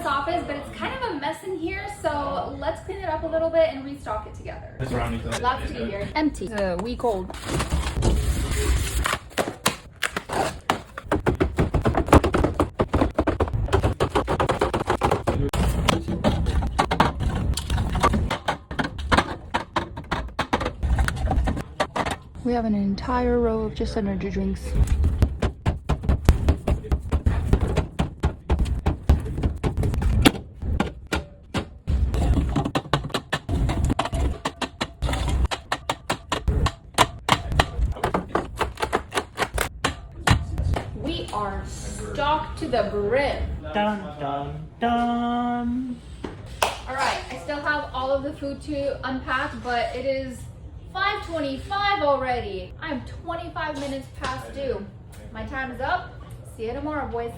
this office, but it's kind of a mess in here, so let's clean it up a little bit and restock it together. Lots to do here. Empty. It's a week old. We have an entire row of just energy drinks. We are stocked to the brim. Dun dun dun. All right, I still have all of the food to unpack, but it is 5:25 already. I'm 25 minutes past due. My time is up. See you tomorrow, boys.